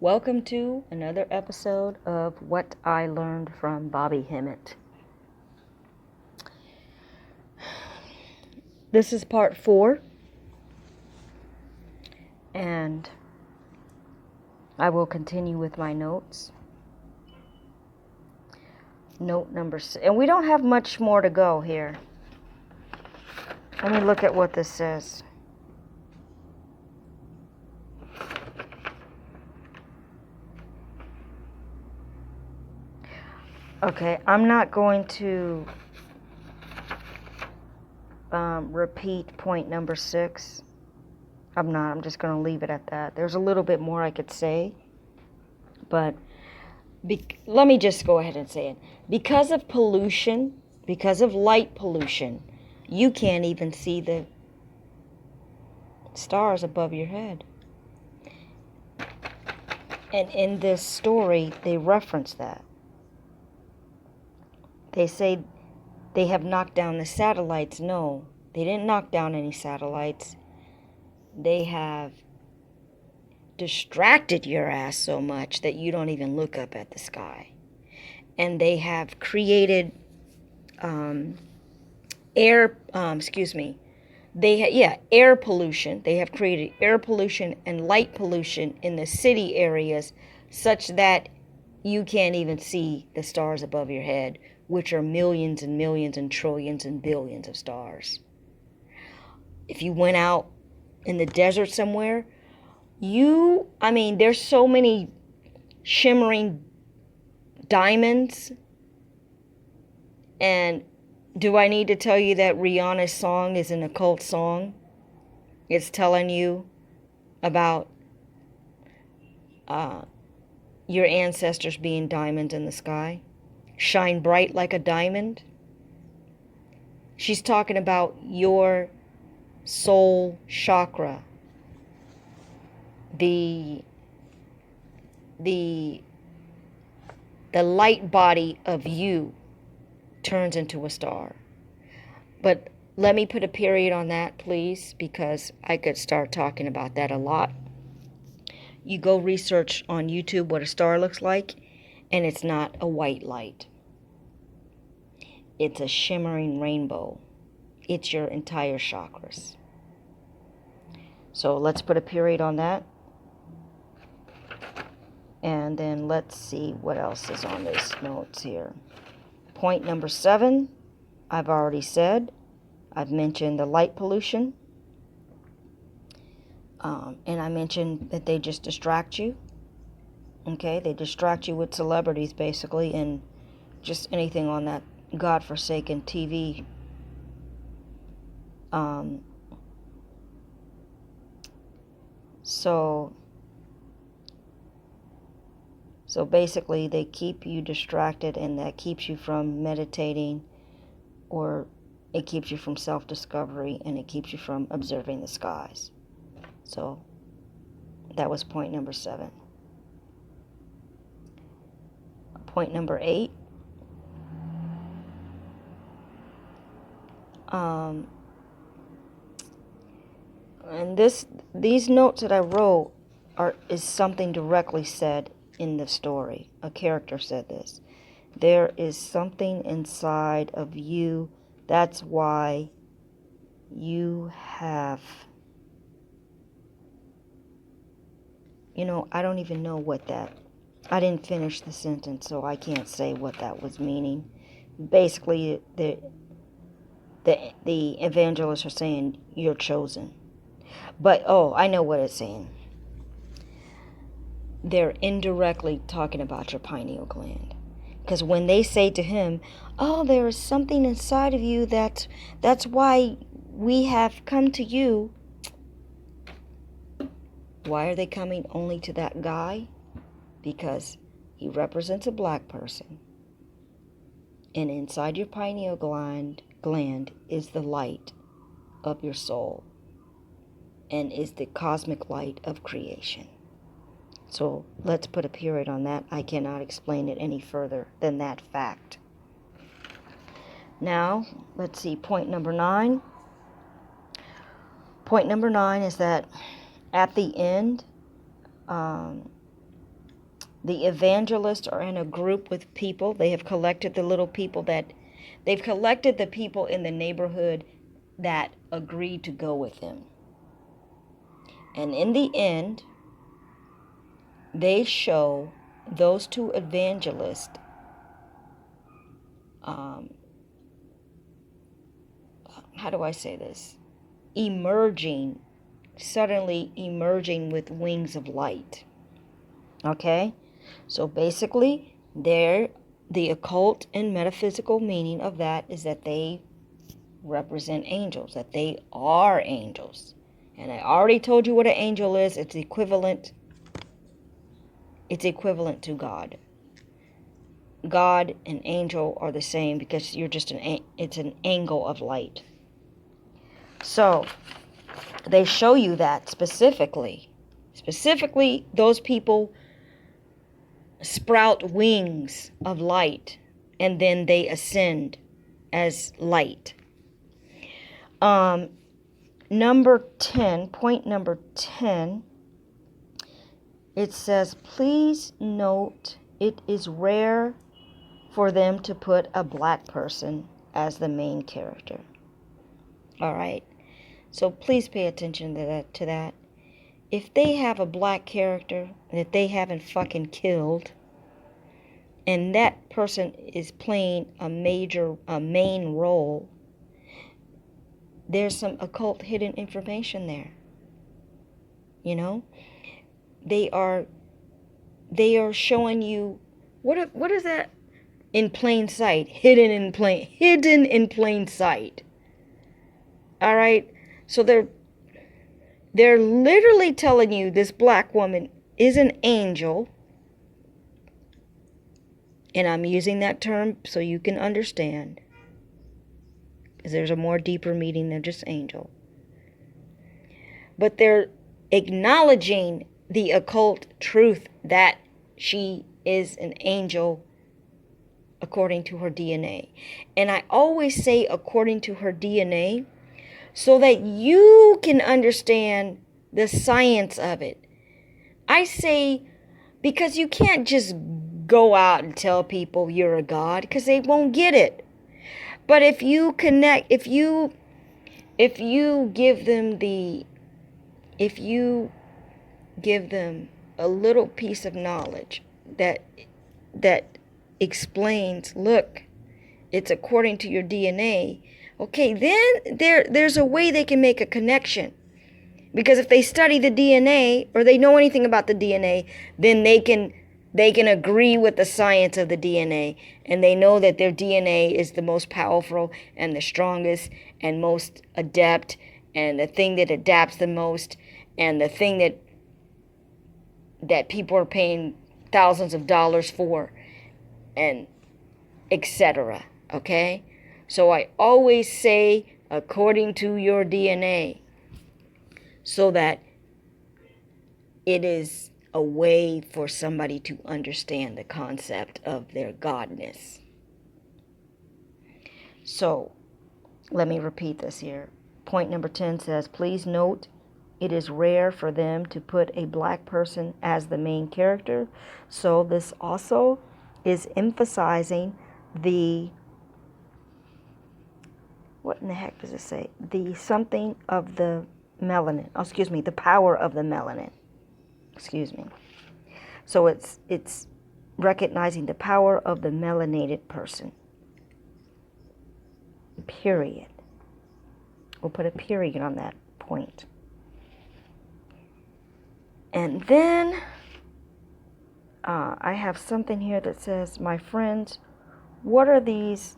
Welcome to another episode of What I Learned from Bobby Hemmett. This is part 4, and I will continue with my notes. Note number 6, and we don't have much more to go here. Let me look at what this says. Okay, I'm not going to repeat point number 6. I'm just going to leave it at that. There's a little bit more I could say, but let me just go ahead and say it. Because of pollution, because of light pollution, you can't even see the stars above your head. And in this story, they reference that. They say they have knocked down the satellites. No, they didn't knock down any satellites. They have distracted your ass so much that you don't even look up at the sky. And they have created air pollution. They have created air pollution and light pollution in the city areas such that you can't even see the stars above your head, which are millions and millions and trillions and billions of stars. If you went out in the desert somewhere, there's so many shimmering diamonds. And do I need to tell you that Rihanna's song is an occult song? It's telling you about your ancestors being diamonds in the sky. Shine bright like a diamond. She's talking about your soul chakra. The light body of you turns into a star. But let me put a period on that, please, because I could start talking about that a lot. You go research on YouTube what a star looks like, and it's not a white light. It's a shimmering rainbow. It's your entire chakras. So let's put a period on that. And then let's see what else is on these notes here. Point number 7, I've already said. I've mentioned the light pollution. And I mentioned that they just distract you. Okay, they distract you with celebrities, basically, and just anything on that godforsaken TV. So basically, they keep you distracted, and that keeps you from meditating, or it keeps you from self-discovery, and it keeps you from observing the skies. So that was point number 7. Point number 8. And these notes that I wrote is something directly said in the story. A character said this. There is something inside of you. That's why you have... I don't even know what that... I didn't finish the sentence, so I can't say what that was meaning. Basically, the evangelists are saying, you're chosen. But, I know what it's saying. They're indirectly talking about your pineal gland. Because when they say to him, there is something inside of you that's why we have come to you. Why are they coming only to that guy? Because he represents a black person. And inside your pineal gland is the light of your soul. And is the cosmic light of creation. So let's put a period on that. I cannot explain it any further than that fact. Now, let's see, point number 9. Point number 9 is that at the end, The evangelists are in a group with people. They have collected the little people they've collected the people in the neighborhood that agreed to go with them. And in the end, they show those two evangelists how do I say this? Suddenly emerging with wings of light. Okay? So basically, the occult and metaphysical meaning of that is that they represent angels, that they are angels. And I already told you what an angel is. It's equivalent to God. God and angel are the same because you're just it's an angle of light. So they show you that specifically. Specifically, those people sprout wings of light and then they ascend as light. Number 10, point number 10, it says, please note it is rare for them to put a black person as the main character. All right. So please pay attention to that. If they have a black character that they haven't fucking killed, and that person is playing a main role, there's some occult hidden information there. You know? They are showing you what is that? In plain sight, hidden in plain sight. All right? So they're literally telling you this black woman is an angel. And I'm using that term so you can understand. Because there's a more deeper meaning than just angel. But they're acknowledging the occult truth that she is an angel according to her DNA. And I always say according to her DNA so that you can understand the science of it. I say because you can't just go out and tell people you're a god because they won't get it. But if you connect, if you give them a little piece of knowledge that explains, look, it's according to your DNA. Okay, then there's a way they can make a connection. Because if they study the DNA or they know anything about the DNA, then they can agree with the science of the DNA, and they know that their DNA is the most powerful and the strongest and most adept and the thing that adapts the most and the thing that people are paying thousands of dollars for, and etc. Okay? So I always say according to your DNA, so that it is a way for somebody to understand the concept of their godness. So, let me repeat this here. Point number 10 says, please note, it is rare for them to put a black person as the main character. So this also is emphasizing what in the heck does it say? The something of the melanin. Oh, excuse me, the power of the melanin. Excuse me. So it's recognizing the power of the melanated person. Period. We'll put a period on that point. And then I have something here that says, my friends, what are these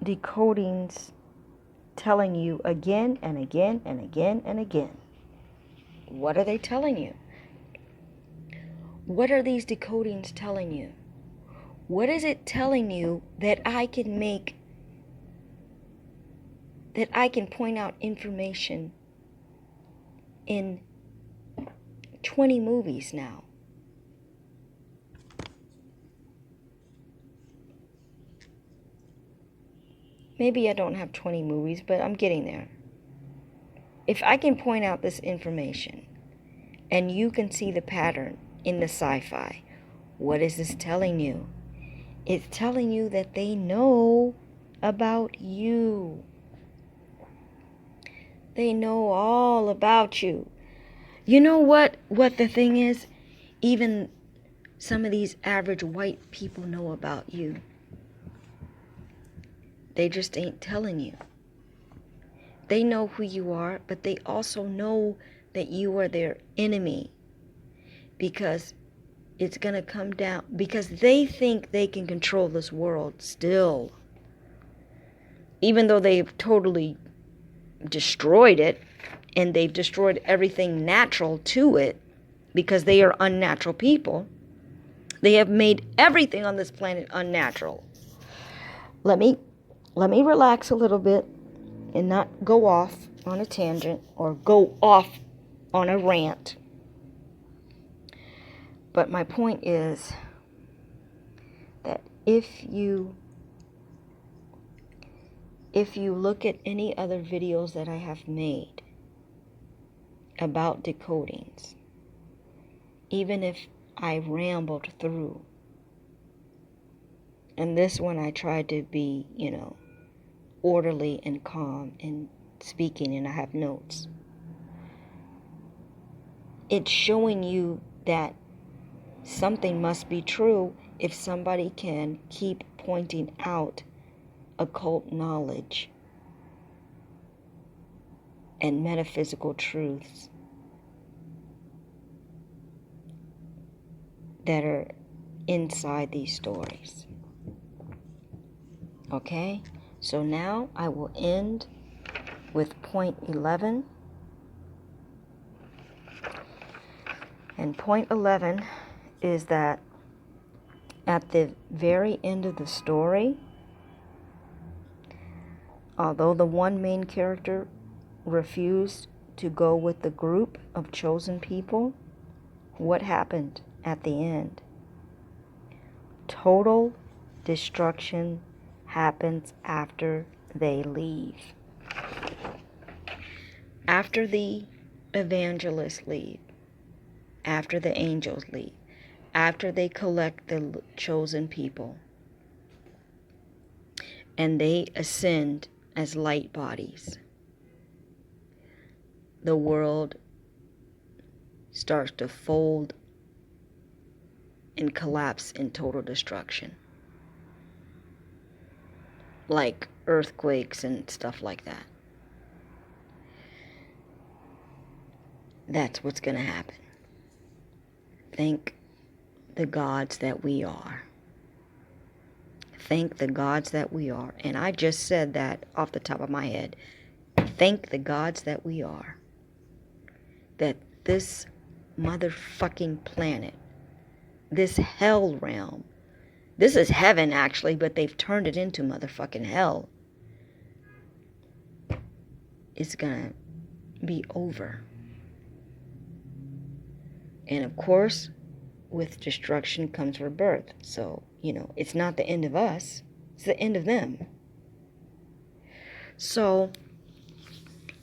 decodings telling you again and again and again and again? What are they telling you? What are these decodings telling you? What is it telling you that I can point out information in 20 movies now? Maybe I don't have 20 movies, but I'm getting there. If I can point out this information and you can see the pattern in the sci-fi, What is this telling you? It's telling you that they know about you. They know all about you. You know what the thing is? Even some of these average white people know about you. They just ain't telling you. They know who you are, but they also know that you are their enemy. Because it's going to come down. Because they think they can control this world still. Even though they've totally destroyed it. And they've destroyed everything natural to it. Because they are unnatural people. They have made everything on this planet unnatural. Let me relax a little bit and not go off on a tangent or go off on a rant. But my point is that if you look at any other videos that I have made about decodings, even if I rambled through, and this one I tried to be, orderly and calm and speaking, and I have notes. It's showing you that something must be true if somebody can keep pointing out occult knowledge and metaphysical truths that are inside these stories. Okay? So now I will end with point 11. And point 11 is that at the very end of the story, although the one main character refused to go with the group of chosen people, what happened at the end? Total destruction happens after they leave. After the evangelists leave, after the angels leave, after they collect the chosen people, and they ascend as light bodies, the world starts to fold and collapse in total destruction. Like earthquakes and stuff like that. That's what's going to happen. Thank the gods that we are. Thank the gods that we are. And I just said that off the top of my head. Thank the gods that we are. That this motherfucking planet, this hell realm, this is heaven actually, but they've turned it into motherfucking hell, is gonna be over. And of course, with destruction comes rebirth. So, it's not the end of us, it's the end of them. So,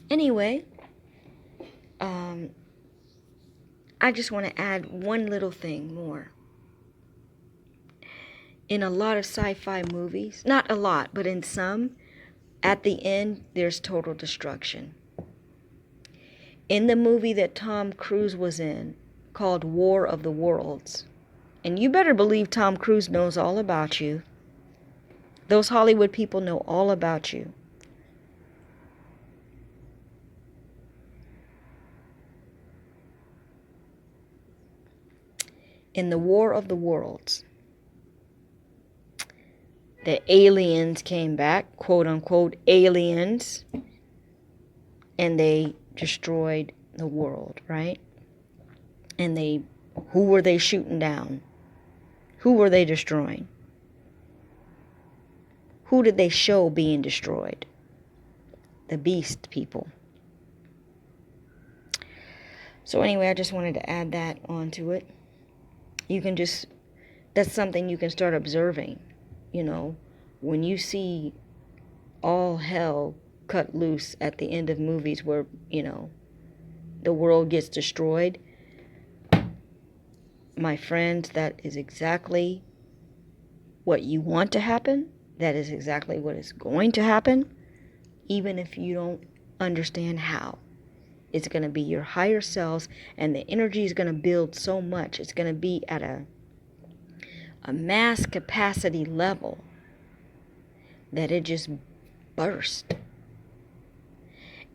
anyway, I just want to add one little thing more. In a lot of sci-fi movies, not a lot, but in some, at the end, there's total destruction. In the movie that Tom Cruise was in, called War of the Worlds, and you better believe Tom Cruise knows all about you. Those Hollywood people know all about you. In the War of the Worlds, the aliens came back, quote unquote aliens, and they destroyed the world, right? And who were they shooting down? Who were they destroying? Who did they show being destroyed? The beast people. So anyway, I just wanted to add that onto it. That's something you can start observing. When you see all hell cut loose at the end of movies where, the world gets destroyed, my friends, that is exactly what you want to happen. That is exactly what is going to happen, even if you don't understand how. It's going to be your higher selves, and the energy is going to build so much. It's going to be at a mass capacity level that it just burst.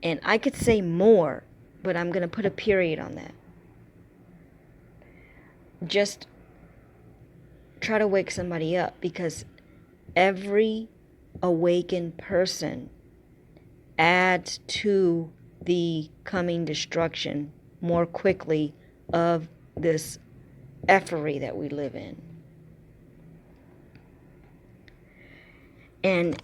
And I could say more, but I'm going to put a period on that. Just try to wake somebody up, because every awakened person adds to the coming destruction more quickly of this effery that we live in. And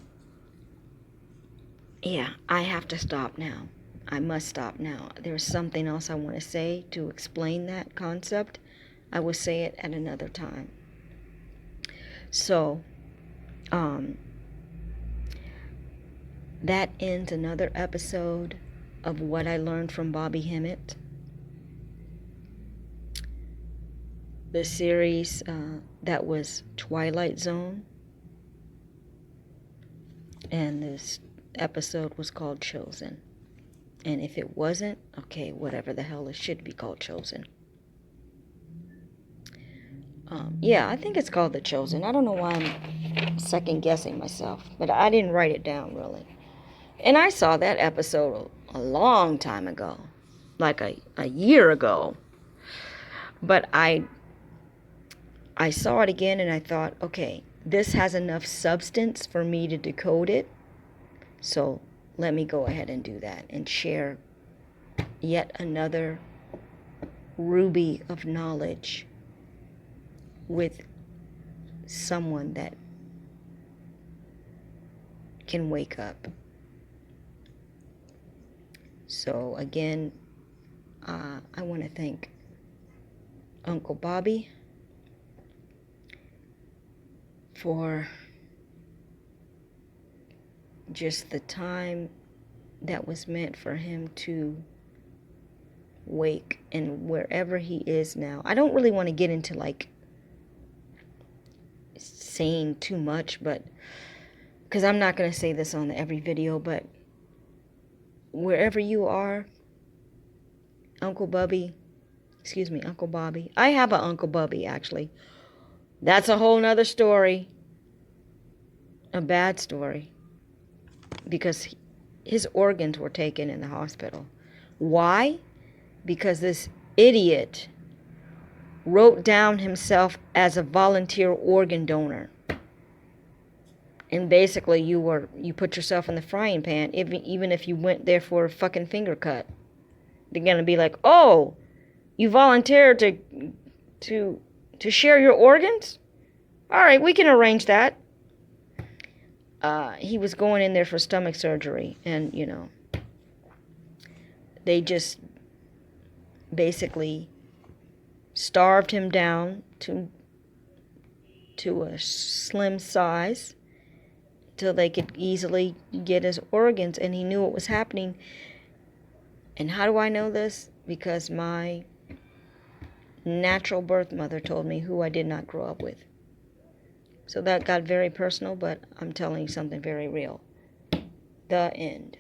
yeah, I have to stop now. I must stop now. There's something else I want to say to explain that concept. I will say it at another time. So, that ends another episode of what I learned from Bobby Hemmett. The series that was Twilight Zone. And this episode was called Chosen. And if it wasn't, okay, whatever the hell it should be called, Chosen. Yeah, I think it's called The Chosen. I don't know why I'm second guessing myself, but I didn't write it down really. And I saw that episode a long time ago, like a year ago. But I saw it again and I thought, okay, this has enough substance for me to decode it. So let me go ahead and do that and share yet another ruby of knowledge with someone that can wake up. So again, I want to thank Uncle Bobby for just the time that was meant for him to wake, and wherever he is now. I don't really want to get into like saying too much, but because I'm not going to say this on every video, but wherever you are, Uncle Bobby, I have an Uncle Bobby, actually. That's a whole nother story. A bad story. Because his organs were taken in the hospital. Why? Because this idiot wrote down himself as a volunteer organ donor. And basically you put yourself in the frying pan, even if you went there for a fucking finger cut. They're gonna be like, oh, you volunteered to share your organs? All right, we can arrange that. He was going in there for stomach surgery, and they just basically starved him down to a slim size till they could easily get his organs, and he knew what was happening. And how do I know this? Because my natural birth mother told me, who I did not grow up with. So that got very personal, but I'm telling you something very real. The end.